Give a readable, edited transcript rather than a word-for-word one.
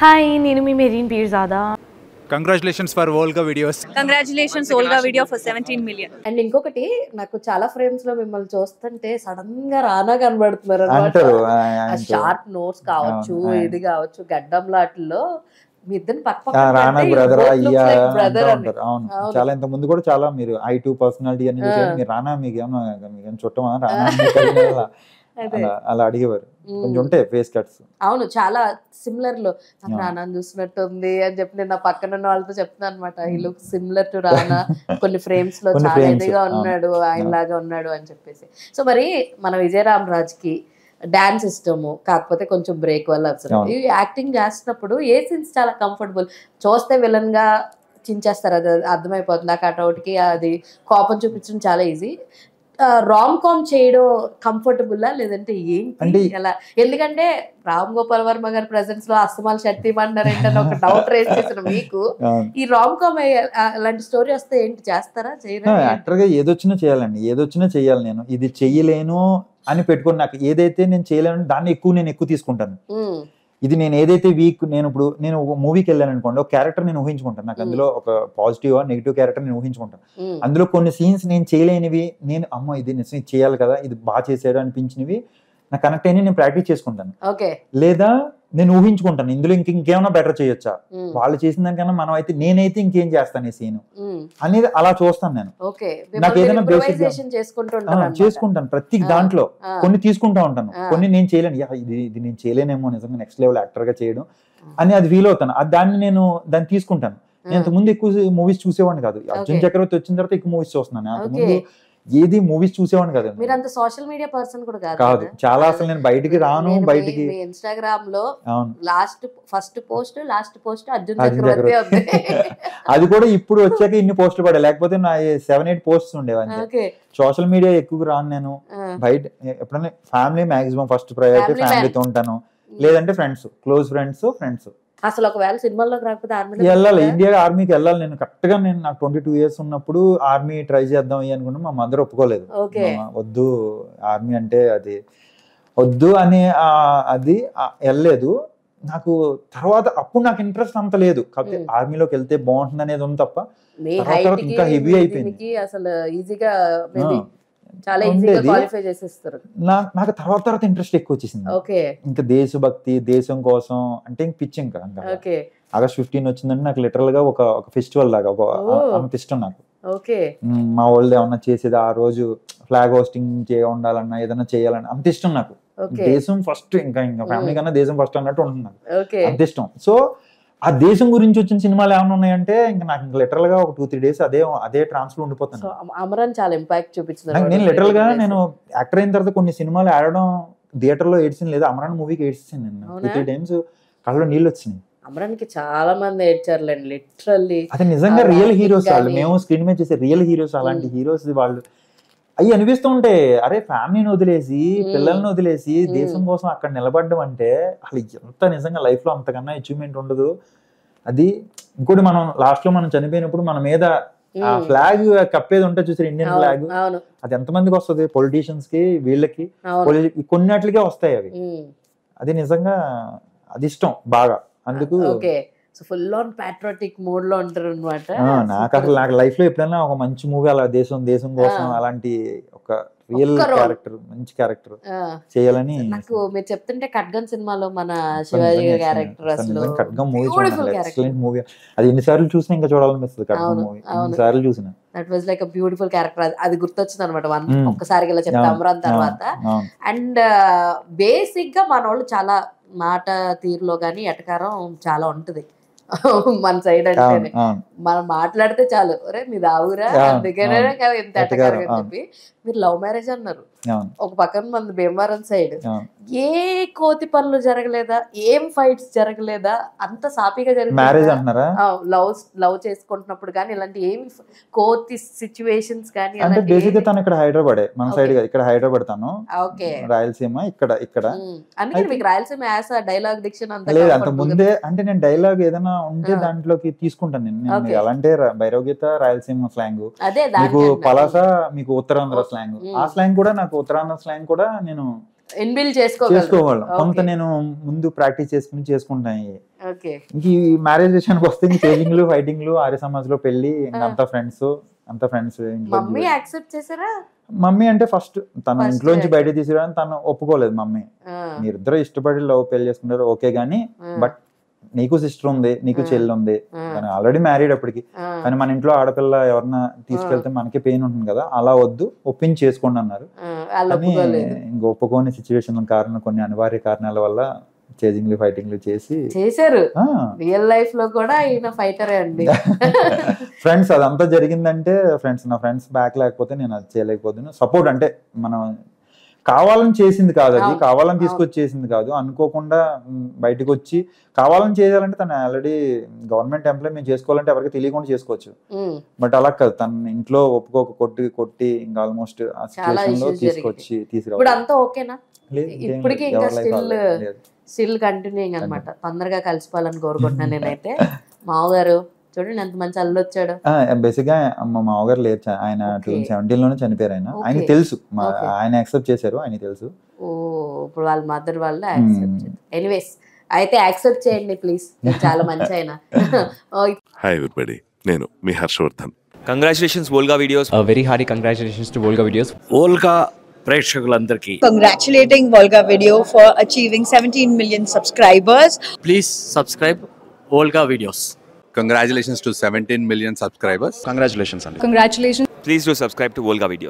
Hi, నేను మీ Mehreen Pirzada. Congratulations for Olga videos. Congratulations Olga video for 17 million. And ఇంకొకటి నాకు చాలా ఫ్రేమ్స్ లో మిమ్మల్ని చూస్తుంటే సడన్ గా రానా కనబడుతున్నారు అంటారు. షార్ప్ నోట్స్ కావచ్చు, ఇది కావచ్చు, గడ్డం లాట్లో మీ ఇద్దరు పక్క రానా బ్రదర్ అయ్యా బ్రదర్ అంటారు. అవును, చాలా ఇంత ముందు కూడా చాలా మీరు I2 పర్సనాలిటీ అని చూసారు. మీరు రానా మీకు ఏమన్నా చుట్టమా రానా అలా అడిగేవారు. కొంచెం ఉంటాయి ఫేస్ కట్స్. అవును, చాలా సిమిలర్ లో నాకు రానా చూసినట్టుంది అని చెప్పి నేను నా పక్కన ఉన్న వాళ్ళతో చెప్తున్నాను అనమాట. ఈ లుక్ సిమిలర్ టు రానా, కొన్ని ఫ్రేమ్స్ లో చాలా ఇదిగా ఉన్నాడు, ఆయన లాగా ఉన్నాడు అని చెప్పేసి. సో మరి మన విజయరామరాజ్ కి డాన్స్ ఇష్టము, కాకపోతే కొంచెం బ్రేక్ వల్ల అవసరం. ఈ యాక్టింగ్ చేస్తున్నప్పుడు ఏ సీన్స్ చాలా కంఫర్టబుల్, చూస్తే విలన్ గా చించేస్తారు, అది అర్థమైపోతుంది. ఆ కటౌట్కి అది కోపం చూపించడం చాలా ఈజీ. రామ్ కామ్ చేయడం కంఫర్టబుల్ లేదంటే ఏంటి ఎలా? ఎందుకంటే రామ్ గోపాల్ వర్మ గారి ప్రెసెన్స్ లో అస్తమాల్ శక్తి అంటారంటే ఒక డౌట్ రేస్ చేసిన మీకు ఈ రామ్ కామ్ అలాంటి స్టోరీ వస్తే ఏంటి చేస్తారా? చేయరా? యాక్టర్ గా ఏదొచ్చినా చేయాలండి, ఏదొచ్చినా చేయాలి. నేను ఇది చెయ్యలేను అని పెట్టుకుని నాకు ఏదైతే నేను చేయలేను దాన్ని నేను ఎక్కువ తీసుకుంటాను. ఇది నేను ఏదైతే వీక్, నేను ఒక మూవీకి వెళ్ళాను అనుకోండి, ఒక క్యారెక్టర్ నేను ఊహించుకుంటాను. నాకు అందులో ఒక పాజిటివ్ నెగిటివ్ క్యారెక్టర్ నేను ఊహించుకుంటాను. అందులో కొన్ని సీన్స్ నేను చేయలేనివి, నేను అమ్మో ఇది నిజం చేయాలి కదా, ఇది బాగా చేసాడు అనిపించినవి నాకు కనెక్ట్ అయినా నేను ప్రాక్టీస్ చేసుకుంటాను. లేదా నేను ఊహించుకుంటాను ఇందులో ఇంకేమైనా బెటర్ చేయొచ్చా, వాళ్ళు చేసిన దానికన్నా మనం అయితే నేనైతే ఇంకేం చేస్తాను ఈ సీన్ అనేది అలా చూస్తాను నేను. నాకు ఏదైనా బేసిక్ చేసుకుంటాను ప్రతి దాంట్లో. కొన్ని తీసుకుంటా ఉంటాను, కొన్ని నేను చేయలేను, ఇది నేను చేయలేనేమో నిజంగా నెక్స్ట్ లెవెల్ యాక్టర్ గా చేయడం అని అది ఫీల్ అవుతాను. దాన్ని తీసుకుంటాను. నేను అంతకుముందు ఎక్కువ మూవీస్ చూసేవాడిని కాదు. అర్జున్ చక్రవర్తి వచ్చిన తర్వాత ఎక్కువ మూవీస్ చూస్తున్నాను. అంతకుముందు ఏది మూవీస్ చూసేవాడిని కదా. మీరు అంత సోషల్ మీడియా పర్సన్ కూడా కాదు, చాలా అసలు నేను బయటికి రాను. బయటికి ఇన్స్టాగ్రామ్ లో first post last post Arjun Chakravarthy అది కూడా ఇప్పుడు వచ్చాక ఇన్ని పోస్టులు పడే, లేకపోతే నా 7-8 పోస్ట్స్ ఉండేవి. సోషల్ మీడియా ఎక్కువ రాను నేను. బయట ఎప్పుడైనా ఫ్యామిలీ మాక్సిమం ఫస్ట్ ప్రయారిటీ, ఫ్యామిలీతో ఉంటాను. లేదంటే ఫ్రెండ్స్, క్లోజ్ ఫ్రెండ్స్. అసలు ఒకవేళ సినిమాల్లోకి రాకపోతే వెళ్ళాలి, ఇండియా ఆర్మీకి వెళ్ళాలి. నేను కరెక్ట్ గా నాకు 22 years ఉన్నప్పుడు ఆర్మీ ట్రై చేద్దాం అనుకున్నా. మా మదర్ ఒప్పుకోలేదు, వద్దు ఆర్మీ అంటే అది వద్దు అని, అది వెళ్ళలేదు నాకు. తర్వాత అప్పుడు నాకు ఇంట్రెస్ట్ అంత లేదు, కాకపోతే ఆర్మీలోకి వెళ్తే బాగుంటుంది అనేది ఉంది తప్ప ఇంకా హెవీ అయిపోయింది. అసలు ఈజీగా చాలా ఈజీగా క్వాలిఫై చేసేస్తారు. నాకు తర్వాత ఇంట్రెస్ట్ ఎక్కువ వచ్చేసింది. ఇంకా దేశభక్తి, దేశం కోసం అంటే ఇంక పిచ్చి. ఇంకా August 15 వచ్చిందంటే నాకు లిటరల్ గా ఒక ఫెస్టివల్ లాగా అంత ఇష్టం నాకు. మా వాళ్ళు ఏమన్నా చేసేది ఆ రోజు ఫ్లాగ్ హోస్టింగ్ ఉండాలన్నా ఏదన్నా చేయాలన్నా అంత ఇష్టం నాకు. దేశం ఫస్ట్, ఇంకా ఫ్యామిలీ కన్నా దేశం ఫస్ట్ అన్నట్టు ఉంటుంది నాకు, అంత ఇష్టం. సో ఆ దేశం గురించి వచ్చిన సినిమాలు ఏమైనా ఉన్నాయంటే ఇంకా నాకు లిటరల్ గా ఒక 2-3 days అదే ట్రాన్స్ లో ఉండిపోతాను. అమరన్ చాలా ఇంపాక్ట్ చూపించింది. నేను లిటరల్ గా నేను యాక్టర్ అయిన తర్వాత కొన్ని సినిమాలు ఆడడం థియేటర్ లో ఏడ్చింది లేదా అమరన్ మూవీకి ఏడ్చింది. నేను 2-3 times కళ్ళలో నీళ్ళు వచ్చినాయి. అమరన్ కి చాలా మంది ఏడ్చారులేండి లిటరల్లీ. అది నిజంగా రియల్ హీరోస్ వాళ్ళు, మేము స్క్రీన్ మీద చేసే రియల్ హీరోస్. అలాంటి హీరోస్ వాళ్ళు అవి అనిపిస్తూ ఉంటే, అరే ఫ్యామిలీని వదిలేసి పిల్లల్ని వదిలేసి దేశం కోసం అక్కడ నిలబడడం అంటే అసలు ఎంత నిజంగా లైఫ్ లో అంతకన్నా అచీవ్మెంట్ ఉండదు. అది ఇంకోటి, మనం లాస్ట్ లో మనం చనిపోయినప్పుడు మన మీద ఆ ఫ్లాగ్ కప్పేది ఉంటే చూసారు, ఇండియన్ ఫ్లాగ్, అది ఎంతమందికి వస్తుంది? పొలిటీషియన్స్ కి, వీళ్ళకి, కొన్నిటికే వస్తాయి అవి. అది నిజంగా అది ఇష్టం బాగా. అందుకు ఫుల్ ఆన్ ప్యాట్రియాటిక్ మోడ్ లో ఉంటారు అనమాట. నాకు లైఫ్ లో ఎప్పుడైనా ఒక మంచి మూవీ అలా దేశం కోసం అలాంటి ఒక రియల్ క్యారెక్టర్, మంచి క్యారెక్టర్ చేయాలని. నాకు మీరు చెప్తుంటే ఖడ్గం సినిమాలో మన శివాజీ క్యారెక్టర్, అసలు ఖడ్గం మూవీ ఎక్సలెంట్ మూవీ. అది ఎన్నిసార్లు చూసినా ఇంకా చూడాలనిపిస్తుంది. ఖడ్గం మూవీ ఎన్నిసార్లు చూసినా that was like a beautiful character. అది గుర్తొచ్చింది అనమాట ఒక్కసారిగా ఇలా చెప్తా అమరాన్ తర్వాత. అండ్ బేసిక్ గా మన వాళ్ళు చాలా మాట తీరులో గానీ ఎటకారం చాలా ఉంటది మన సైడ్. అంటే మనం మాట్లాడితే చాలు, అరే మీ దావురా అందుకనే ఎంత ఎటకారం అని చెప్పి. మీరు లవ్ మ్యారేజ్ అన్నారు, ఒక పక్కన మన భీమవరం సైడ్ ఏ కోతి పనులు జరగలేదా? ఏం ఫైట్స్ జరగలేదా? అంత సాఫీగా జరిగింది. లవ్ చేసుకుంటున్నప్పుడు కానీ ఇలాంటి ఏమి కోతి సిచ్యువేషన్స్ కానీ? అంటే బేసిక్ గా తను ఇక్కడ హైదరాబాద్, మన సైడ్ ఇక్కడ హైదరాబాద్, తను రాయలసీమ ఇక్కడ. అందుకని మీకు రాయలసీమ యాస డైలాగ్ డిక్షన్ అంత లేదు. అంత ముందే అంటే నేను డైలాగ్ ఏదైనా ఉంటే దాంట్లోకి తీసుకుంటాను నేను. ఎలా అంటే భైరవగీత రాయలసీమ స్లాంగ్, మీకు పలాస మీకు ఉత్తరాంధ్ర స్లాంగ్. ఆ స్లాంగ్ కూడా నాకు ఉత్తరాంధ్ర స్లాంగ్ కూడా నేను ఇన్బిల్డ్ చేసుకోగలను. కొంత నేను ముందు ప్రాక్టీస్ చేసుకుంటాను. ఓకే. ఇంక ఈ మ్యారేజ్ విషయానికి వస్తే ఇంక చేజింగ్లు ఫైటింగ్లు ఆర్య సమాజ్లో పెళ్లి అంతా ఫ్రెండ్స్ మమ్మీ యాక్సెప్ట్ చేసారా? మమ్మీ అంటే ఫస్ట్ తను ఇంట్లో నుంచి బయట తీసుకురాని తను ఒప్పుకోలేదు. మమ్మీ మీరిద్దరు ఇష్టపడి లవ్ పెళ్లి చేసుకుంటారు ఓకే గానీ, బట్ నీకు సిస్టర్ ఉంది, నీకు చెల్లి ఉంది, తను ఆల్రెడీ మ్యారీడ్ అప్పటికి, కానీ మన ఇంట్లో ఆడపిల్ల ఎవరన్నా తీసుకెళ్తే మనకి పెయిన్ ఉంటుంది కదా, అలా వద్దు ఒప్పించి చేసుకోండి అన్నారు. కానీ ఇంక ఒప్పుకోని సిచ్యువేషన్ కారణం, కొన్ని అనివార్య కారణాల వల్ల చేజింగ్లు ఫైటింగ్లు చేశారు. రియల్ లైఫ్ లో కూడా ఈయన ఫైటరే అండి. ఫ్రెండ్స్ అదంతా జరిగిందంటే నా ఫ్రెండ్స్ బ్యాక్ లేకపోతే నేను అది చేయలేకపోతున్నాను. సపోర్ట్ అంటే మనం కావాలని చేసింది కాదు, అది కావాలని తీసుకొచ్చి చేసింది కాదు, అనుకోకుండా బయటకు వచ్చి కావాలని చేయాలంటే తను ఆల్రెడీ గవర్నమెంట్ ఎంప్లాయ్, మేము చేసుకోవాలంటే ఎవరికి తెలియకుండా చేసుకోవచ్చు. బట్ అలా కాదు, తన ఇంట్లో ఒప్పుకోక కొట్టి ఇంకా ఆల్మోస్ట్ ఆ సిచ్యువేషన్ లో తీసుకొచ్చి తీసుకురావాలి. ఇప్పటికీ ఇంకా స్టిల్ కంటిన్యూయింగ్ అనమాట. తొందరగా కలిసిపోవాలని కోరుకుంటున్నాను నేనైతే. మామగారు చూడండి ఎంత మంచి అల్లు వచ్చాడు. బేసిక్ గా మా మామగారు లేరు, ఆయన 2017 లోనే చనిపోయారు. ఆయన తెలుసు, ఆయన యాక్సెప్ట్ చేశారు, ఆయన తెలుసు. ఓ ఇప్పుడు వాళ్ళ మదర్ వాళ్ళు యాక్సెప్ట్ చేశారు. ఎనీవేస్ అయితే యాక్సెప్ట్ చేయండి ప్లీజ్, చాలా మంచి ఆయన. హాయ్ ఎవ్రీబడి, నేను మీ Harshavardhan. Congratulations Volga Videos. A very hearty congratulations to Volga Videos. Volga ప్రేక్షకులందరికీ congratulating Volga Video for achieving 17 million subscribers. Please subscribe Volga Videos. Congratulations to 17 million subscribers. Congratulations. Congratulations. Please do subscribe to Volga Videos.